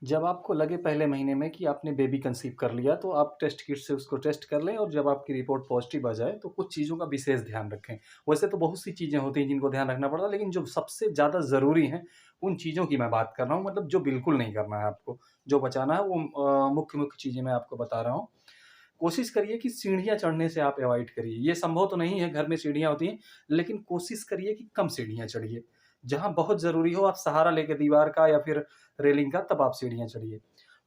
जब आपको लगे पहले महीने में कि आपने बेबी कंसीव कर लिया, तो आप टेस्ट किट से उसको टेस्ट कर लें और जब आपकी रिपोर्ट पॉजिटिव आ जाए, तो कुछ चीज़ों का विशेष ध्यान रखें। वैसे तो बहुत सी चीज़ें होती हैं जिनको ध्यान रखना पड़ता है, लेकिन जो सबसे ज़्यादा ज़रूरी हैं, उन चीज़ों की मैं बात कर रहा हूँ, मतलब जो बिल्कुल नहीं करना है आपको। जो बचाना है वो मुख्य-मुख्य चीज़ें मैं आपको बता रहा हूँ। कोशिश करिए कि सीढ़ियाँ चढ़ने से आप अवॉइड करिए। ये संभव तो नहीं है, घर में सीढ़ियाँ होती हैं, लेकिन कोशिश करिए कि कम सीढ़ियाँ चढ़िए। जहाँ बहुत ज़रूरी हो आप सहारा लेके दीवार का या फिर रेलिंग का, तब आप सीढ़ियाँ चढ़िए।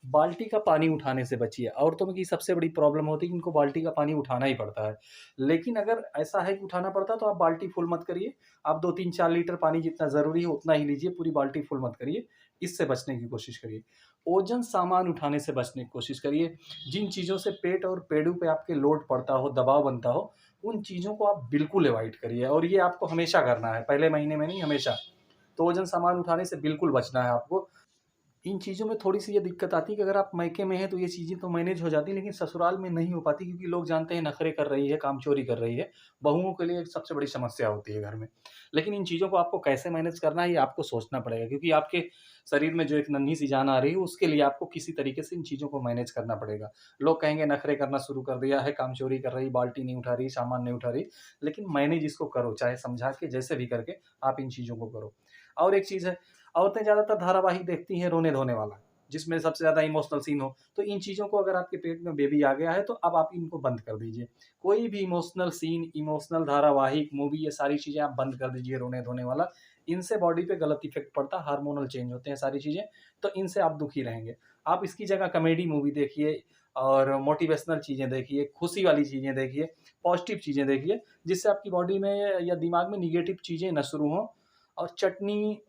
बाल्टी का पानी उठाने से बचिए। औरतों में की सबसे बड़ी प्रॉब्लम होती है कि उनको बाल्टी का पानी उठाना ही पड़ता है। लेकिन अगर ऐसा है कि उठाना पड़ता है तो आप बाल्टी फुल मत करिए। आप 2, 3, 4 लीटर पानी जितना ज़रूरी है उतना ही लीजिए, पूरी बाल्टी फुल मत करिए। इससे बचने की कोशिश करिए। ओजन सामान उठाने से बचने की कोशिश करिए। जिन चीज़ों से पेट और पेड़ों पे आपके लोड पड़ता हो, दबाव बनता हो, उन चीज़ों को आप बिल्कुल अवॉइड करिए और ये आपको हमेशा करना है, पहले महीने में नहीं, हमेशा। तो वज़न सामान उठाने से बिल्कुल बचना है आपको। इन चीज़ों में थोड़ी-सी ये दिक्कत आती है कि अगर आप मायके में हैं तो ये चीज़ें तो मैनेज हो जाती हैं, लेकिन ससुराल में नहीं हो पाती क्योंकि लोग जानते हैं नखरे कर रही है, कामचोरी कर रही है। बहुओं के लिए एक सबसे बड़ी समस्या होती है घर में। लेकिन इन चीज़ों को आपको कैसे मैनेज करना है ये आपको सोचना पड़ेगा, क्योंकि आपके शरीर में जो एक नन्ही-सी जान आ रही है उसके लिए आपको किसी तरीके से इन चीज़ों को मैनेज करना पड़ेगा। लोग कहेंगे नखरे करना शुरू कर दिया है, कामचोरी कर रही, बाल्टी नहीं उठा रही, सामान नहीं उठा रही, लेकिन मैनेज इसको करो, चाहे समझा के जैसे भी करके आप इन चीज़ों को करो। और एक चीज़ है, औरतें ज़्यादातर धारावाहिक देखती हैं रोने-धोने वाला, जिसमें सबसे ज़्यादा इमोशनल सीन हो, तो इन चीज़ों को अगर आपके पेट में बेबी आ गया है, तो अब आप इनको बंद कर दीजिए। कोई भी इमोशनल सीन, इमोशनल धारावाहिक, मूवी, ये सारी चीज़ें आप बंद कर दीजिए रोने-धोने वाला। इनसे बॉडी पे गलत इफ़ेक्ट पड़ता है, हार्मोनल चेंज होते हैं सारी चीज़ें, तो इनसे आप दुखी रहेंगे। आप इसकी जगह कॉमेडी मूवी देखिए और मोटिवेशनल चीज़ें देखिए, खुशी वाली चीज़ें देखिए, पॉज़िटिव चीज़ें देखिए, जिससे आपकी बॉडी में या दिमाग में नेगेटिव चीज़ें ना शुरू हों। और चटनी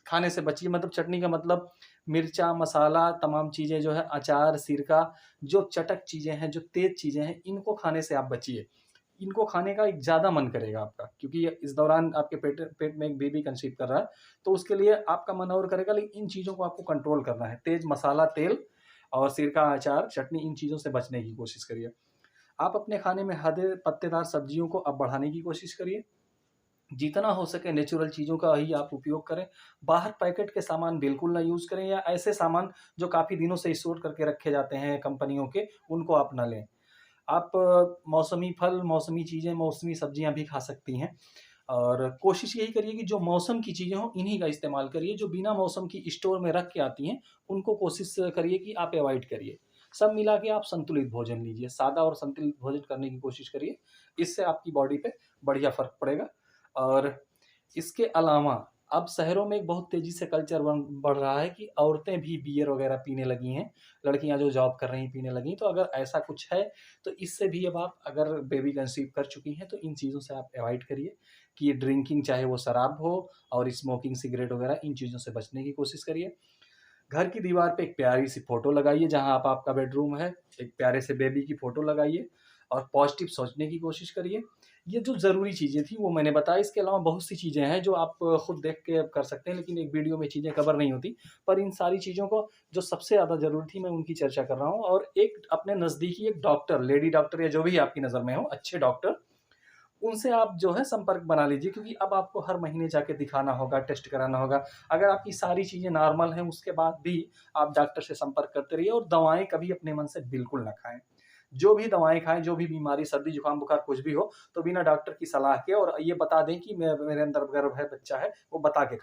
खाने से बचिए, मतलब चटनी का मतलब मिर्चा, मसाला, तमाम चीज़ें जो है, अचार, सिरका, जो चटक चीज़ें हैं, जो तेज़ चीज़ें हैं, इनको खाने से आप बचिए। इनको खाने का एक ज़्यादा मन करेगा आपका, क्योंकि ये इस दौरान आपके पेट पेट में एक बेबी कंसीव कर रहा है, तो उसके लिए आपका मन और करेगा, लेकिन इन चीज़ों को आपको कंट्रोल करना है। तेज़ मसाला, तेल और सिरका, अचार, चटनी, इन चीज़ों से बचने की कोशिश करिए। आप अपने खाने में हरे पत्तेदार सब्जियों को अब बढ़ाने की कोशिश करिए। जितना हो सके नेचुरल चीज़ों का ही आप उपयोग करें। बाहर पैकेट के सामान बिल्कुल ना यूज़ करें, या ऐसे सामान जो काफ़ी दिनों से स्टोर करके रखे जाते हैं कंपनियों के, उनको आप ना लें। आप मौसमी फल, मौसमी चीज़ें, मौसमी सब्जियाँ भी खा सकती हैं और कोशिश यही करिए कि जो मौसम की चीज़ें हों, इन्हीं का इस्तेमाल करिए। जो बिना मौसम की स्टोर में रख के आती हैं, उनको कोशिश करिए कि आप अवॉइड करिए। सब मिला के आप संतुलित भोजन लीजिए, सादा और संतुलित भोजन करने की कोशिश करिए। इससे आपकी बॉडी पे बढ़िया फ़र्क पड़ेगा। और इसके अलावा अब शहरों में एक बहुत तेज़ी से कल्चर बढ़ रहा है कि औरतें भी बियर वगैरह पीने लगी हैं, लड़कियाँ जो जॉब कर रही हैं पीने लगी हैं। तो अगर ऐसा कुछ है, तो इससे भी अब आप अगर बेबी कंसीव कर चुकी हैं, तो इन चीज़ों से आप अवॉइड करिए कि ये ड्रिंकिंग, चाहे वो शराब हो और स्मोकिंग, सिगरेट वगैरह, इन चीज़ों से बचने की कोशिश करिए। घर की दीवार पे एक प्यारी-सी फ़ोटो लगाइए, जहाँ आप आपका बेडरूम है, एक प्यारे से बेबी की फ़ोटो लगाइए और पॉज़िटिव सोचने की कोशिश करिए। ये जो ज़रूरी चीज़ें थी वो मैंने बताई, इसके अलावा बहुत सी चीज़ें हैं जो आप खुद देख के कर सकते हैं, लेकिन एक वीडियो में चीज़ें कवर नहीं होती। पर इन सारी चीज़ों को जो सबसे ज़्यादा ज़रूरी थी, मैं उनकी चर्चा कर रहा हूँ। और एक अपने नज़दीकी एक डॉक्टर, लेडी डॉक्टर या जो भी आपकी नज़र में हो, अच्छे डॉक्टर, उनसे आप जो है संपर्क बना लीजिए, क्योंकि अब आपको हर महीने जाके दिखाना होगा, टेस्ट कराना होगा। अगर आपकी सारी चीज़ें नॉर्मल हैं, उसके बाद भी आप डॉक्टर से संपर्क करते रहिए और दवाएँ कभी अपने मन से बिल्कुल ना खाएँ। जो भी दवाएँ खाएँ, जो भी बीमारी, सर्दी, जुकाम, बुखार कुछ भी हो, तो बिना डॉक्टर की सलाह के और ये बता दें कि मैं मेरे अंदर गर्भ है, बच्चा है, वो बता के